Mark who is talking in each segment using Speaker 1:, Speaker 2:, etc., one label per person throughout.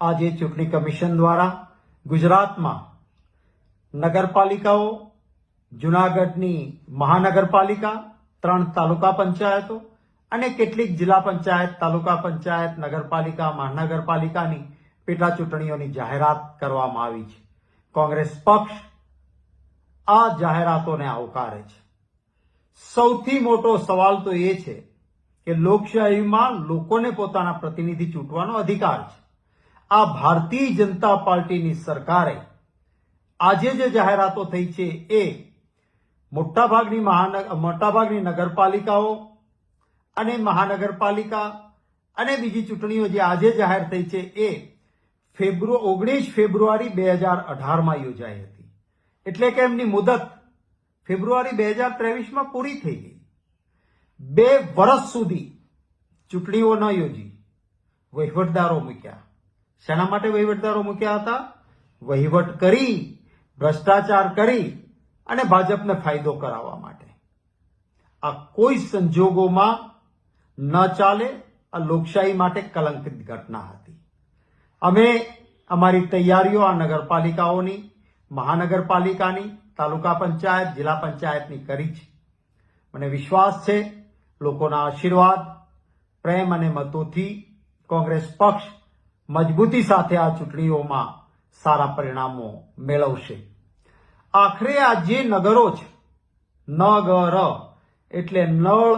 Speaker 1: આજે ચૂંટણી કમિશન દ્વારા ગુજરાતમાં નગરપાલિકાઓ, જૂનાગઢની મહાનગરપાલિકા, 3 તાલુકા પંચાયતો અને કેટલીક જિલ્લા પંચાયત, તાલુકા પંચાયત, નગરપાલિકા, મહાનગરપાલિકાની પેટા ચૂંટણીઓની જાહેરાત કરવામાં આવી છે. કોંગ્રેસ પક્ષ આ જાહેરાતોને આવકારે છે. સૌથી મોટો સવાલ તો એ છે કે લોકશાહીમાં લોકોને પોતાના પ્રતિનિધિ ચૂંટવાનો અધિકાર છે. આ ભારતીય જનતા પાર્ટીની સરકારે આજે જે જાહેરાતો થઈ છે એ મોટાભાગની નગરપાલિકાઓ અને મહાનગરપાલિકા અને બીજી ચૂંટણીઓ જે આજે જાહેર થઈ છે એ 19 ફેબ્રુઆરી 2018માં યોજાઈ હતી. એટલે કે એમની મુદત ફેબ્રુઆરી 2023માં પૂરી થઈ ગઈ. 2 વર્ષ સુધી ચૂંટણીઓ ન યોજી વહીવટદારો મૂક્યા. શેના માટે વહીવટદારો મૂક્યા હતા? વહીવટ કરી, ભ્રષ્ટાચાર કરી અને ભાજપને ફાયદો કરાવવા માટે. આ કોઈ સંજોગોમાં ન ચાલે. આ લોકશાહી માટે કલંકિત ઘટના હતી. અમે અમારી તૈયારીઓ આ નગરપાલિકાઓની, મહાનગરપાલિકાની, તાલુકા પંચાયત, જિલ્લા પંચાયતની કરી છે. મને વિશ્વાસ છે લોકોના આશીર્વાદ, પ્રેમ અને મતોથી કોંગ્રેસ પક્ષ મજબૂતી સાથે આ ચૂંટણીઓમાં સારા પરિણામો મેળવશે. આખરે આ જે નગરો છે, નગર એટલે નળ,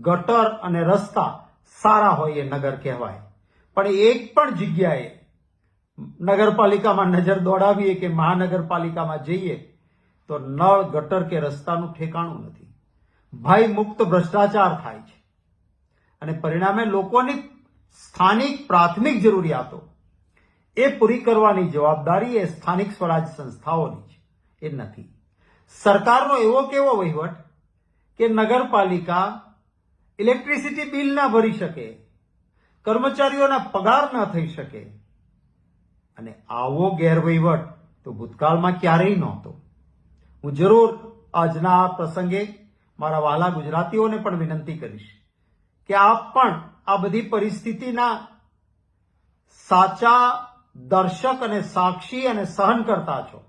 Speaker 1: ગટર અને રસ્તા સારા હોય એ નગર કહેવાય. પણ એક પણ જગ્યાએ નગરપાલિકામાં નજર દોડાવીએ કે મહાનગરપાલિકામાં જઈએ તો નળ, ગટર કે રસ્તાનું ઠેકાણું નથી. ભય મુક્ત ભ્રષ્ટાચાર થાય છે અને પરિણામે લોકોની સ્થાનિક પ્રાથમિક જરૂરિયાતો એ પૂરી કરવાની જવાબદારી એ સ્થાનિક સ્વરાજ સંસ્થાઓની છે, એ નથી. સરકારનો એવો કેવો વહીવટ કે નગરપાલિકા ઇલેક્ટ્રિસિટી બિલ ના ભરી શકે, કર્મચારીઓના પગાર ન થઈ શકે. અને આવો ગેરવહીવટ તો ભૂતકાળમાં ક્યારેય નહોતો. હું જરૂર આજના આ પ્રસંગે મારા વહાલા ગુજરાતીઓને પણ વિનંતી કરીશ કે આપ પણ આ બધી પરિસ્થિતિના સાચા દર્શક અને સાક્ષી અને સહન કરતા છો.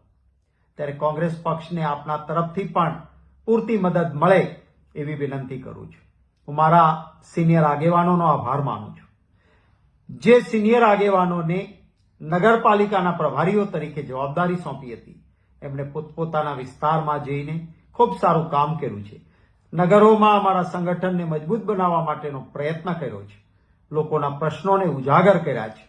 Speaker 1: ત્યારે કોંગ્રેસ પક્ષને આપના તરફથી પણ પૂરતી મદદ મળે એવી વિનંતી કરું છું. હું મારા સિનિયર આગેવાનોનો આભાર માનું છું. જે સિનિયર આગેવાનોને નગરપાલિકાના પ્રભારીઓ તરીકે જવાબદારી સોંપી હતી એમણે પોતપોતાના વિસ્તારમાં જઈને ખૂબ સારું કામ કર્યું છે. નગરોમાં અમારા સંગઠનને મજબૂત બનાવવા માટેનો પ્રયત્ન કર્યો છે. લોકોના પ્રશ્નોને ઉજાગર કર્યા છે.